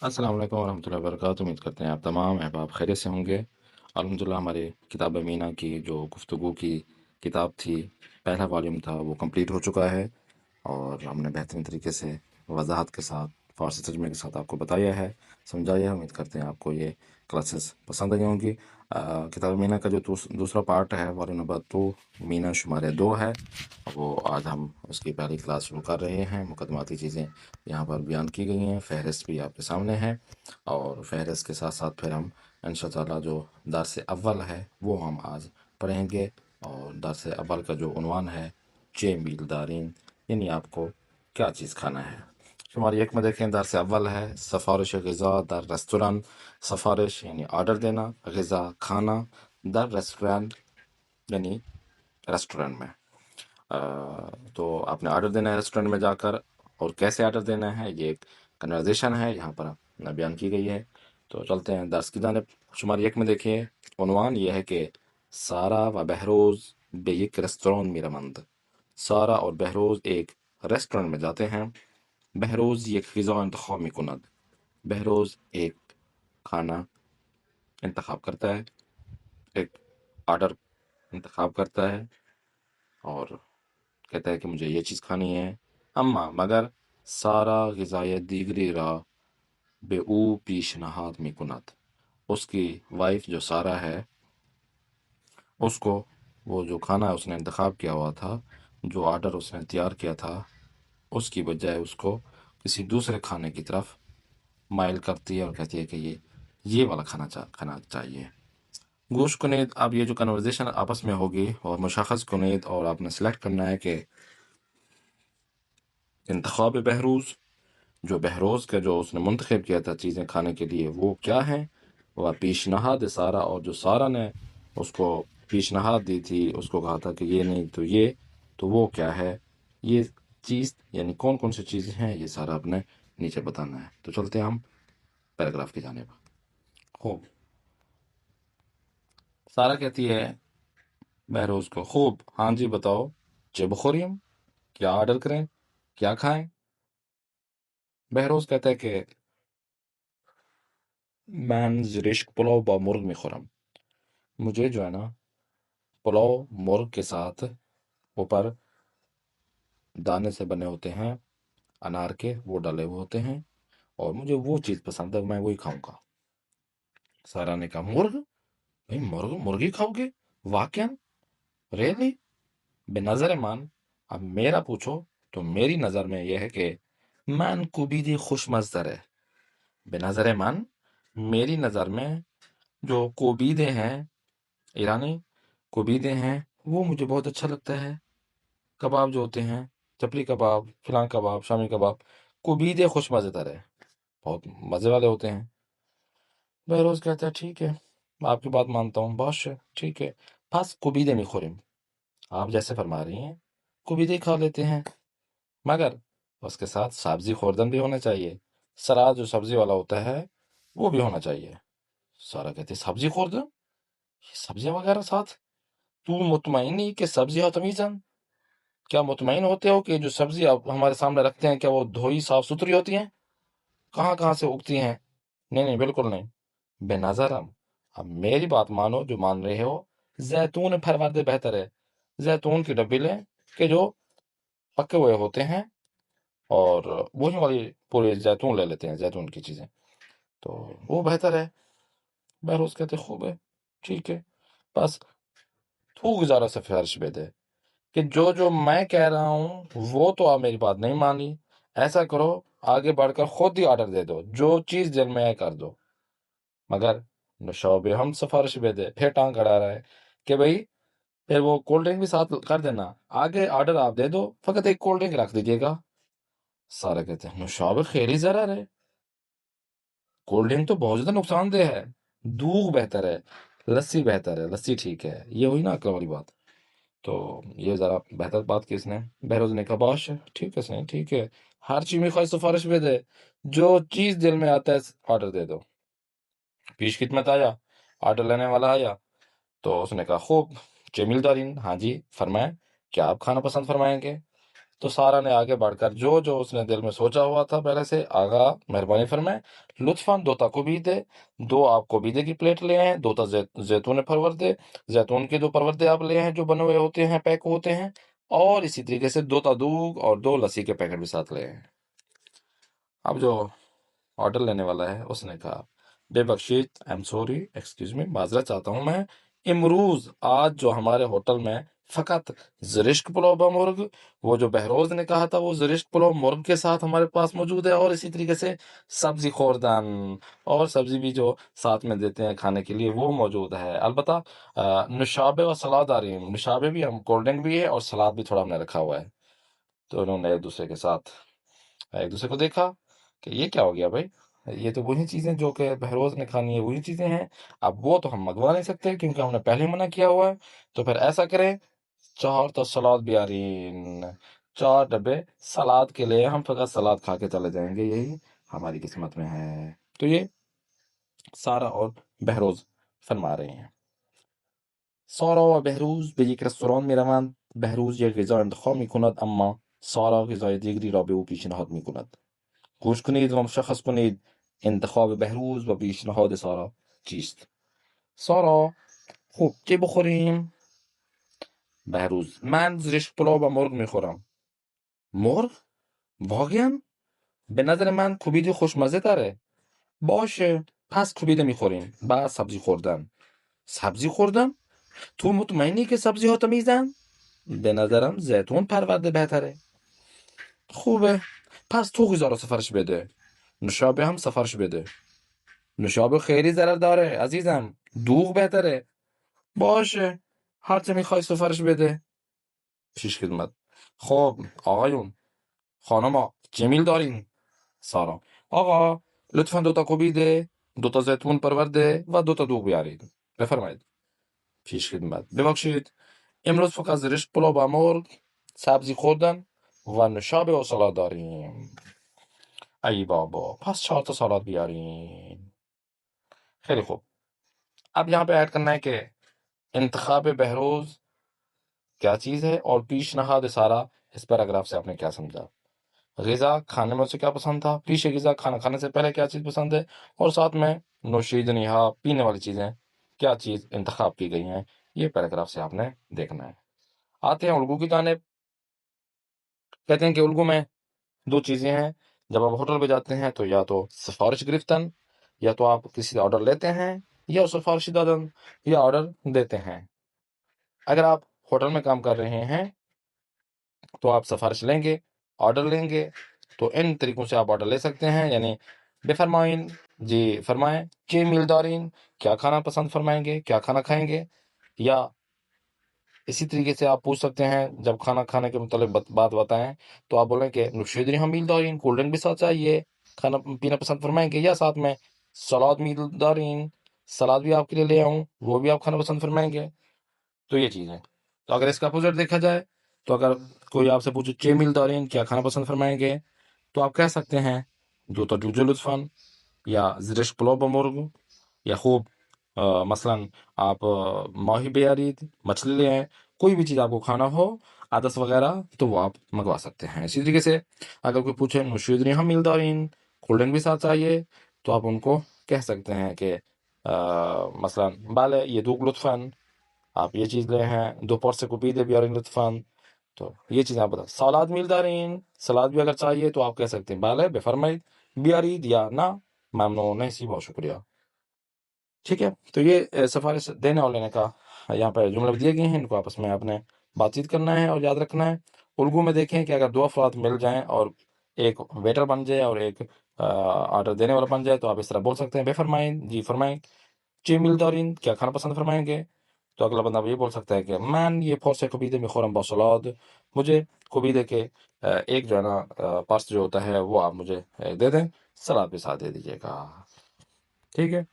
السلام علیکم ورحمۃ اللہ وبرکاتہ۔ امید کرتے ہیں آپ تمام احباب خیریت سے ہوں گے۔ الحمدللہ ہماری کتاب مینہ کی جو گفتگو کی کتاب تھی، پہلا والیوم تھا، وہ کمپلیٹ ہو چکا ہے، اور ہم نے بہترین طریقے سے وضاحت کے ساتھ فارسی ترجمے کے ساتھ آپ کو بتایا ہے، سمجھایا ہے۔ امید کرتے ہیں آپ کو یہ کلاسز پسند آئی ہوں گی۔ کتاب مینہ کا جو دوسرا پارٹ ہے، والیوم نمبر 2، مینہ شمارے 2 ہے، وہ آج ہم اس کی پہلی کلاس شروع کر رہے ہیں۔ مقدماتی چیزیں یہاں پر بیان کی گئی ہیں، فہرست بھی آپ کے سامنے ہے، اور فہرست کے ساتھ ساتھ پھر ہم انشاءاللہ جو درس اول ہے وہ ہم آج پڑھیں گے، اور درس اول کا جو عنوان ہے چھ میل دارین، یعنی آپ کو کیا چیز کھانا ہے۔ شمار 1 میں دیکھیں، درس اول ہے سفارش غذا در ریستوران۔ سفارش یعنی آرڈر دینا، غذا کھانا، در ریسٹورینٹ یعنی ریسٹورینٹ میں۔ تو آپ نے آرڈر دینا ہے ریسٹورینٹ میں جا کر، اور کیسے آرڈر دینا ہے یہ ایک کنورزیشن ہے یہاں پر بیان کی گئی ہے۔ تو چلتے ہیں درس کی جانب۔ شمار 1 میں دیکھیے، عنوان یہ ہے کہ سارا و بہروز به یک رستوران میروند۔ سارا اور بہروز ایک ریسٹورنٹ میں جاتے ہیں۔ بہروز یک غذا انتخاب میکند۔ بہروز ایک کھانا انتخاب کرتا ہے، ایک آرڈر انتخاب کرتا ہے، اور کہتا ہے کہ مجھے یہ چیز کھانی ہے۔ اما مگر سارا غذای دیگری را به او پیشنهاد میکند۔ اس کی وائف جو سارا ہے، اس کو وہ جو کھانا اس نے انتخاب کیا ہوا تھا، جو آرڈر اس نے تیار کیا تھا، اس کی بجائے اس کو کسی دوسرے کھانے کی طرف مائل کرتی ہے، اور کہتی ہے کہ یہ والا کھانا چاہیے۔ گوش کنید، اب یہ جو کنورزیشن آپس میں ہوگی، اور مشخص کنید، اور آپ نے سلیکٹ کرنا ہے کہ انتخاب بہروز، جو بہروز کا جو اس نے منتخب کیا تھا چیزیں کھانے کے لیے، وہ کیا ہیں، وہ پیشنہاد سارا، اور جو سارا نے اس کو پیشنہاد دی تھی، اس کو کہا تھا کہ یہ نہیں تو یہ، تو وہ کیا ہے یہ چیز، یعنی کون کون سی چیزیں ہیں، یہ سارا آپ نے نیچے بتانا ہے۔ تو چلتے ہیں ہم پیراگراف کی جانب۔ خوب، سارا کہتی ہے بہروز کو، خوب، ہاں جی بتاؤ، چه بخوریم، کیا آرڈر کریں، کیا کھائیں۔ بہروز کہتا ہے کہ من زرشک پلاؤ با مرغ میخورم۔ مجھے جو ہے نا پلاؤ مرغ کے ساتھ اوپر دانے سے بنے ہوتے ہیں انار کے، وہ ڈالے ہوئے ہوتے ہیں، اور مجھے وہ چیز پسند ہے، میں وہی کھاؤں گا۔ سارا نے کہا مرغ، بھائی مرغی کھاؤ گے، واقعا، ریلی؟ بے نظر من، اب میرا پوچھو تو میری نظر میں یہ ہے کہ من کوبیدی خوش مزدر ہے۔ بے نظر من، میری نظر میں جو کوبیدے ہیں، ایرانی کوبیدے ہیں، وہ مجھے بہت اچھا لگتا ہے۔ کباب جو ہوتے ہیں، چپلی کباب، فلاں کباب، شامی کباب، کوبیدے خوش مزیدار ہے، بہت مزے والے ہوتے ہیں۔ بہروز کہتا ہے ٹھیک ہے، آپ کی بات مانتا ہوں، باش، ٹھیک ہے، بس کوبیدے نہیں خوریم، آپ جیسے فرما رہی ہیں کوبیدے کھا لیتے ہیں، مگر اس کے ساتھ سبزی خوردن بھی ہونا چاہیے، سلاد جو سبزی والا ہوتا ہے وہ بھی ہونا چاہیے۔ سارا کہتے ہیں سبزی خوردن، یہ سبزیاں وغیرہ ساتھ؟ تو مطمئن نہیں کہ سبزی ہو تمیزن؟ کیا مطمئن ہوتے ہو کہ جو سبزی آپ ہمارے سامنے رکھتے ہیں، کیا وہ دھوئی صاف ستھری ہوتی ہیں؟ کہاں کہاں سے اگتی ہیں؟ نہیں نہیں، بالکل نہیں۔ بے نظر ہم، اب میری بات مانو جو مان رہے ہو، زیتون پھروردے بہتر ہے۔ زیتون کی ڈبی لیں کہ جو پکے ہوئے ہوتے ہیں، اور وہی والی پورے زیتون لے لیتے ہیں، زیتون کی چیزیں، تو وہ بہتر ہے۔ بہروز کہتے خوب ہے، ٹھیک ہے، بس تو گزارا سے سفارش دے کہ جو میں کہہ رہا ہوں وہ تو آپ میری بات نہیں مانی، ایسا کرو آگے بڑھ کر خود ہی آرڈر دے دو، جو چیز دل میں ہے کر دو۔ مگر نشوب ہم سفارش دے، پھر ٹانگ اڑا رہا ہے کہ بھئی پھر وہ کولڈ ڈرنک بھی ساتھ کر دینا، آگے آرڈر آپ دے دو، فقط ایک کولڈ ڈرنک رکھ دیجیے گا۔ سارا کہتے ہیں نشوب خیری ضرر ہے، کولڈ ڈرنک تو بہت زیادہ نقصان دہ ہے، دودھ بہتر ہے، لسی بہتر ہے، لسی ٹھیک ہے، یہ ہوئی نا عقل والی بات۔ تو یہ ذرا بہتر بات کی اس نے۔ بہروز نے کہا باش، ٹھیک ہے سنیں، ٹھیک ہے، ہر چیز میں خواہش سفارش بھی دے، جو چیز دل میں آتا ہے آرڈر دے دو۔ پیش خدمت آیا، آرڈر لینے والا آیا، تو اس نے کہا خوب، جمیل دارین، ہاں جی فرمائیں، کیا آپ کھانا پسند فرمائیں گے؟ تو سارا نے آگے بڑھ کر جو جو اس نے دل میں سوچا ہوا تھا پہلے سے، آغا مہربانی فرمائے لطفاً دوتا کو بھی دے، دو آپ کو بیدے کی پلیٹ لے آئیں، دوتا زیتون پرور دے، زیتون کے دو پروردے آپ لے آئیں جو بنے ہوئے ہوتے ہیں، پیک ہوتے ہیں، اور اسی طریقے سے دوتا دودھ اور 2 لسی کے پیکٹ بھی ساتھ لے آئیں۔ اب جو آرڈر لینے والا ہے اس نے کہا بے بخشید، I am sorry, excuse me, معذرت چاہتا ہوں میں، امروز آج جو ہمارے ہوٹل میں فقط زرشک پلاؤ مرغ، وہ جو بہروز نے کہا تھا وہ زرشک پلاؤ مرغ کے ساتھ ہمارے پاس موجود ہے، اور اسی طریقے سے سبزی خوردن اور سبزی بھی جو ساتھ میں دیتے ہیں کھانے کے لیے وہ موجود ہے، البتہ نشابے اور سلاد آ رہی ہیں، نشابے بھی، ہم کولڈ ڈرنک بھی ہے اور سلاد بھی تھوڑا ہم نے رکھا ہوا ہے۔ تو انہوں نے ایک دوسرے کو دیکھا کہ یہ کیا ہو گیا بھائی، یہ تو وہی چیزیں جو کہ بہروز نے کھانی ہے وہی چیزیں ہیں، اب وہ تو ہم منگوا نہیں سکتے کیونکہ ہم نے پہلے ہی منع کیا ہوا ہے، تو پھر ایسا کریں 4 تو سلاد بھی آ رہی، 4 ڈبے سلاد کے لیے، ہم فقط سلاد کھا کے چلے جائیں گے، یہی ہماری قسمت میں ہے۔ تو یہ سارا اور بہروز فرما رہے ہیں. سارا و بهروز به یک رستوران می روند. بهروز یک غذا انتخاب می کند اما سارا غذای دیگری را به او پیشنهاد می کند. گوش کنید و مشخص کنید انتخاب بهروز و پیشنهاد سارا چیست. سارا خوب چه بخوریم؟ بهروز من زرشک پلو و مرغ می خورم. مرغ؟ واقعا؟ به نظر من کوبیدی خوشمزه داره. باشه پس کوبیده می خوریم. بعد سبزی خوردن. سبزی خوردن؟ تو مطمئنی که سبزی ها تمیزن؟ به نظرم زیتون پرورده بهتره. خوبه پس تو غذا رو سفارش بده. نوشابه هم سفارش بده. نوشابه خیلی ضرر داره عزیزم، دوغ بهتره. باشه هرچه میخوای سفارش بده. پیش خدمت. خب آقایون، خانما چه میل دارین؟ سارا آقا لطفا 2 تا کوبیده، 2 تا زیتون پرورده و 2 تا دوغ بیارید. بفرمایید. پیش خدمت. ببخشید امروز فقط زرشک پلو با مرغ، سبزی خوردن و نوشابه و سلاد داریم. ای بابا پس 4 تا سالاد بیارین. خیلی خوب. اب یہاں پہ ایڈ کرنا ہے کہ انتخاب بہروز کیا چیز ہے اور پیشنہاد سارا اس پیراگراف سے آپ نے کیا سمجھا. غذا کھانے میں سے کیا پسند تھا، پیش غذا کھانا کھانے سے پہلے کیا چیز پسند ہے، اور ساتھ میں نوشیدنیاں پینے والی چیزیں کیا چیز انتخاب کی گئی ہیں، یہ پیراگراف سے آپ نے دیکھنا ہے. آتے ہیں الگو کی جانب. کہتے ہیں کہ الگو میں 2 چیزیں ہیں. جب آپ ہوٹل پہ جاتے ہیں تو یا تو سفارش گرفتن، یا تو آپ کسی سے آرڈر لیتے ہیں، یا سفارشی دادن، یا آرڈر دیتے ہیں. اگر آپ ہوٹل میں کام کر رہے ہیں تو آپ سفارش لیں گے، آرڈر لیں گے. تو ان طریقوں سے آپ آرڈر لے سکتے ہیں، یعنی بفرمائیں جی فرمائیں چی میل دارین، کیا کھانا پسند فرمائیں گے، کیا کھانا کھائیں گے. یا اسی طریقے سے آپ پوچھ سکتے ہیں جب کھانا کھانے کے متعلق بات بتائیں تو آپ بولیں کہ نوشیدنی ہم میل دارین، کولڈ ڈرنک بھی ساتھ چاہیے، کھانا پینا پسند فرمائیں گے، یا ساتھ میں سلاد میل دارین، سلاد بھی آپ کے لیے لے آؤں وہ بھی آپ کھانا پسند فرمائیں گے. تو یہ چیز ہے. تو اگر اس کا اپوزٹ دیکھا جائے تو اگر کوئی آپ سے پوچھے چھ میل دارین کیا کھانا پسند فرمائیں گے تو آپ کہہ سکتے ہیں 2 تا جوجو لطفاً، یا زرشک پلو بمرغ، یا خوب مثلا آپ ماہی بیارید، مچھلی لے آئیں، کوئی بھی چیز آپ کو کھانا ہو عدس وغیرہ تو وہ آپ منگوا سکتے ہیں. اسی طریقے سے اگر کوئی پوچھے نوشیدنی ہم میل دارین، کولڈ ڈرنک بھی ساتھ چاہیے، تو آپ ان کو کہہ سکتے ہیں کہ مثلا بالے یہ دوگ لطفاً، آپ یہ چیز لے ہیں 2 پرسے کو پیدے بیارین لطفاً. تو یہ چیز آپ بتا. سلاد میل دارین، سلاد بھی اگر چاہیے تو آپ کہہ سکتے ہیں بالے بفرمائید بیارید، یا نہ ممنون نہیں سی، بہت شکریہ. ٹھیک ہے. تو یہ سفارش دینے اور لینے کا یہاں پہ جملے دیے گئے ہیں، ان کو آپس میں آپ نے بات چیت کرنا ہے اور یاد رکھنا ہے. الگو میں دیکھیں کہ اگر 2 افراد مل جائیں اور ایک ویٹر بن جائے اور ایک آرڈر دینے والا بن جائے تو آپ اس طرح بول سکتے ہیں بے فرمائیں جی فرمائیں چی میل دارین، کیا کھانا پسند فرمائیں گے. تو اگلا بندہ یہ بول سکتا ہے کہ من یہ پارس کوبیده میخورم با سلاد، مجھے کوبیده کے ایک جو ہے نا پارس جو ہوتا ہے وہ آپ مجھے دے دیں، سلاد بھی ساتھ دے دیجیے گا. ٹھیک ہے.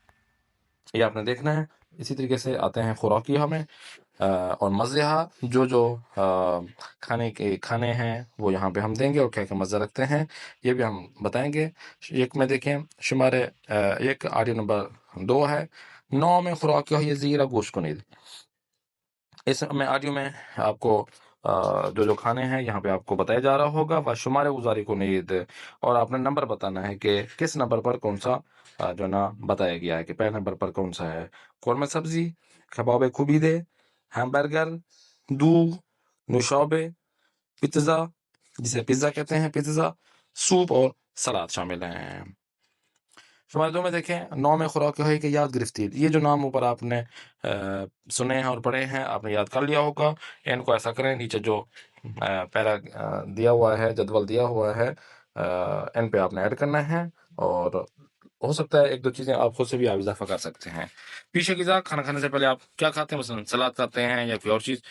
یہ آپ نے دیکھنا ہے. اسی طریقے سے آتے ہیں خوراکی ہمیں اور مزہ جو کھانے ہیں وہ یہاں پہ ہم دیں گے اور کیا کیا مزہ رکھتے ہیں یہ بھی ہم بتائیں گے. ایک میں دیکھیں شمارے ایک آڈیو نمبر 2 ہے. نام خوراکی های زیر گوش کنید. اس میں آڈیو میں آپ کو جو کھانے ہیں یہاں پہ آپ کو بتایا جا رہا ہوگا و شمار گزاری کو نیت، اور آپ نے نمبر بتانا ہے کہ کس نمبر پر کون سا جو نا بتایا گیا ہے کہ پہلے نمبر پر کون سا ہے۔ قورمہ سبزی، کباب کوبیدے، ہیمبرگر، دوغ، نوشابے، پیتزا جسے پیزا کہتے ہیں، پیتزا، سوپ اور سلاد شامل ہیں۔ شمار 2 میں دیکھیں، 9 میں خوراک ہے کہ یاد گرفتی، یہ جو نام اوپر آپ نے سنے ہیں اور پڑھے ہیں، آپ نے یاد کر لیا ہوگا۔ ان کو ایسا کریں، نیچے جو پیرا دیا ہوا ہے، جدول دیا ہوا ہے، ان پہ آپ نے ایڈ کرنا ہے، اور ہو سکتا ہے 1-2 چیزیں آپ خود سے بھی آپ اضافہ کر سکتے ہیں۔ پیشے غذا، کھانا کھانے سے پہلے آپ کیا کھاتے ہیں؟ مثلا سلاد کھاتے ہیں یا کوئی اور چیز۔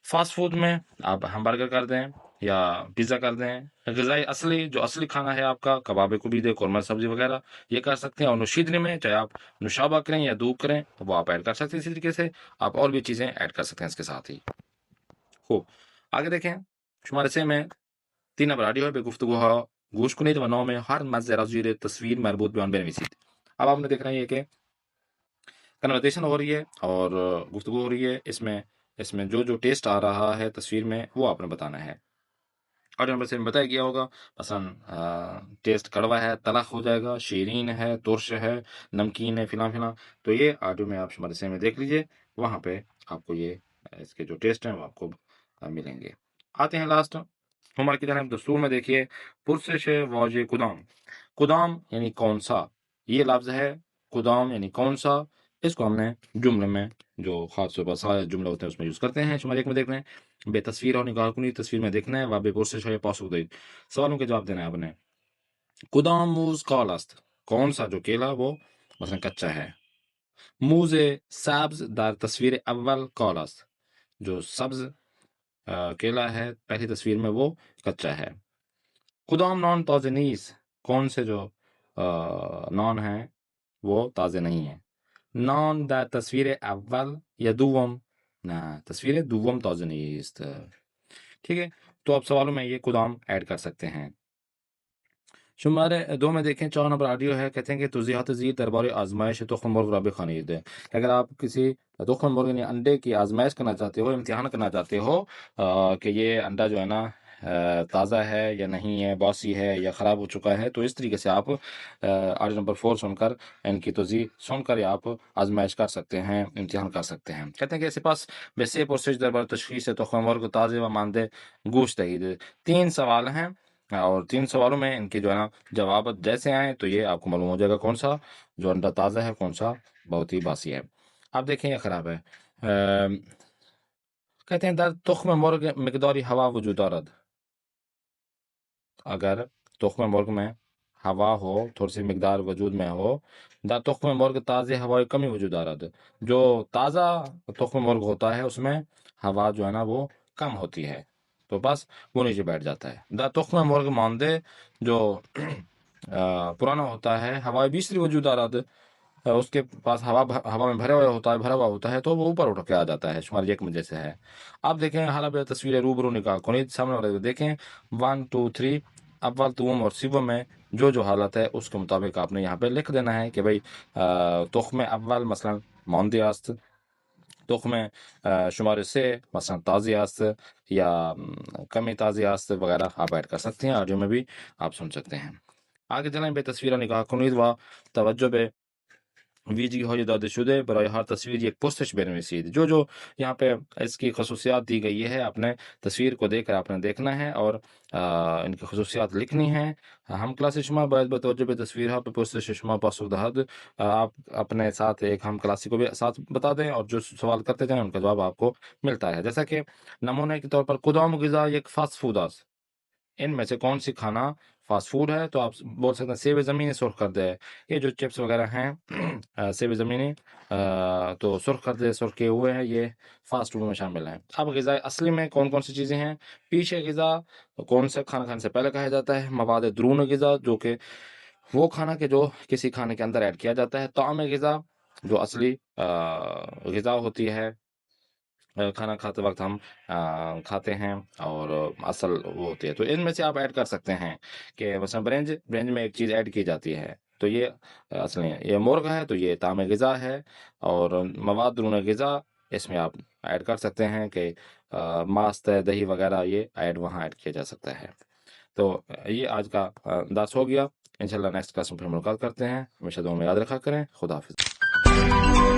فاسٹ فوڈ میں آپ ہمبرگر کر دیں یا پیزا کر دیں۔ غذائی جو اصلی کھانا ہے آپ کا، کباب کوبیدے، قورمہ سبزی وغیرہ، یہ کر سکتے ہیں۔ اور نوشیدنی میں چاہے آپ نوشابہ کریں یا دودھ کریں وہ آپ ایڈ کر سکتے ہیں۔ اسی طریقے سے آپ اور بھی چیزیں ایڈ کر سکتے ہیں اس کے ساتھ ہی۔ خوب، آگے دیکھیں، شمار 6 میں 3 ابراڈیو به گفتگو ها گوش کنید و نام هر مزه را زیر تصویر مربوط به آن بنویسید۔ اب آپ نے دیکھنا یہ کہ کنورسیشن ہو رہی ہے اور گفتگو ہو رہی ہے، اس میں جو ٹیسٹ آ رہا ہے تصویر میں وہ آپ نے بتانا ہے۔ اور نمبر سے بتایا گیا ہوگا، مثلا ٹیسٹ کڑوا ہے، تلخ ہو جائے گا، شیرین ہے، ترش ہے، نمکین ہے، فلاں فلاں۔ تو یہ آڈیو میں آپ شمار 6 میں دیکھ لیجئے، وہاں پہ آپ کو یہ اس کے جو ٹیسٹ ہیں وہ آپ کو ملیں گے۔ آتے ہیں لاسٹ ہوم ورک کی جانب۔ دستور میں دیکھیے، پرسش واجه کدام، کدام یعنی کون سا، یہ لفظ ہے کدام یعنی کون سا، اس کو ہم نے جملے میں جو خاص طور پر سارے جملے ہوتے ہیں اس میں یوز کرتے ہیں۔ شمار 1 میں دیکھ لیں، بے تصویر اور نگاہ کنی، تصویر میں دیکھنا ہے، و بے پرسش ہے پاسخ دید، سوالوں کے جواب دینا ہے آپ نے۔ کدام موز کال است، کون سا جو کیلا وہ مثلا کچا ہے۔ موز سبز در تصویر اول کال است، جو سبز کیلا ہے پہلی تصویر میں وہ کچا ہے۔ کدام نان تازه نیست، کون سے جو نان ہیں وہ تازه نہیں ہیں۔ نان در تصویر اول یا دوم، نه تصویر دوم تازه نیست۔ ٹھیک ہے، تو آپ سوالوں میں یہ کدام ایڈ کر سکتے ہیں۔ شمار 2 میں دیکھیں، 4 نمبر آڈیو ہے، کہتے ہیں کہ توضیحات زیر دربار آزمائش تخم مرغ را بخوانید۔ اگر آپ کسی تخم مرغ یعنی انڈے کی آزمائش کرنا چاہتے ہو، امتحان کرنا چاہتے ہو کہ یہ انڈا جو ہے نا تازہ ہے یا نہیں ہے، باسی ہے یا خراب ہو چکا ہے، تو اس طریقے سے آپ آڈیو نمبر 4 سن کر ان کی توضیح سن کر آپ آزمائش کر سکتے ہیں، امتحان کر سکتے ہیں۔ کہتے ہیں کہ اس پاس بے پرسش دربار تشخیص تخم مرغ تازہ و ماندے گوشت دہید۔ 3 سوال ہیں اور 3 سوالوں میں ان کے جو ہے نا جواب جیسے آئیں تو یہ آپ کو معلوم ہو جائے گا کون سا جو انڈا تازہ ہے، کون سا بہت ہی باسی ہے۔ آپ دیکھیں یہ خراب ہے۔ کہتے ہیں در تخم مرغ مقداری ہوا وجود دارد، اگر تخم مرغ میں ہوا ہو، تھوڑی سی مقدار وجود میں ہو، در تخم مرغ تازہ ہوائی کمی وجود دارد، جو تازہ تخم مرغ ہوتا ہے اس میں ہوا جو ہے نا وہ کم ہوتی ہے، تو بس وہ نیچے بیٹھ جاتا ہے۔ در تخم مرغ ماندے، جو پرانا ہوتا ہے، ہوائی بیسری وجود دارد، اس کے پاس ہوا میں بھرا ہوا ہوتا ہے تو وہ اوپر اٹھ کے آ جاتا ہے۔ شمار 1 میں جیسے ہے۔ اب دیکھیں حالا بے تصویر روبرو نگاہ کنید، سامنے والے دیکھیں 1 2 3، اول دوم اور سوم میں جو حالت ہے اس کے مطابق آپ نے یہاں پہ لکھ دینا ہے کہ بھائی تخم اول مثلا ماندے است، تخم شمار 3 مثلا تازی است یا کمی تازی است وغیرہ آپ ایڈ کر سکتے ہیں، آڈیو میں بھی آپ سن سکتے ہیں۔ آگے چلیں، بے تصویر نگاه کنید و توجه به ویژگی های داده شده برای هر تصویر یک پستش بنویسید۔ جو یہاں پہ اس کی خصوصیات دی گئی ہے، آپ نے تصویر کو دیکھ کر آپ نے دیکھنا ہے اور ان کی خصوصیات لکھنی ہیں۔ ہم کلاس شما باید به توجه به تصویرها به پرسش شما پاسخ دهد، آپ اپنے ساتھ ایک ہم کلاسی کو بھی ساتھ بتا دیں اور جو سوال کرتے جائیں ان کا جواب آپ کو ملتا ہے۔ جیسا کہ نمونے کے طور پر کدام غذا یک فاسٹ فوڈ است، ان میں سے کون سی کھانا فاسٹ فوڈ ہے، تو آپ بول سکتے ہیں سیب زمینی سرخ کر دے، یہ جو چپس وغیرہ ہیں سیب زمینی تو سرخ کر دے، سرخ کیے ہوئے ہیں، یہ فاسٹ فوڈ میں شامل ہیں۔ اب غذا اصلی میں کون کون سی چیزیں ہیں؟ پیشے غذا کون سے کھانا کھانے سے پہلے کہا جاتا ہے، مواد درون غذا جو کہ وہ کھانا کے جو کسی کھانے کے اندر ایڈ کیا جاتا ہے، طعام غذا جو اصلی غذا ہوتی ہے، کھانا کھاتے وقت ہم کھاتے ہیں اور اصل وہ ہوتی ہے، تو ان میں سے آپ ایڈ کر سکتے ہیں کہ مثلا برنج میں ایک چیز ایڈ کی جاتی ہے تو یہ اصل یہ مرغ ہے تو یہ طعام غذا ہے، اور مواد درون غذا اس میں آپ ایڈ کر سکتے ہیں کہ ماست دہی وغیرہ یہ وہاں ایڈ کیا جا سکتا ہے۔ تو یہ آج کا انداز ہو گیا، انشاءاللہ نیکسٹ کلاس میں پھر ملاقات کرتے ہیں، ہمیشہ دعا میں یاد رکھا کریں، خدا حافظ۔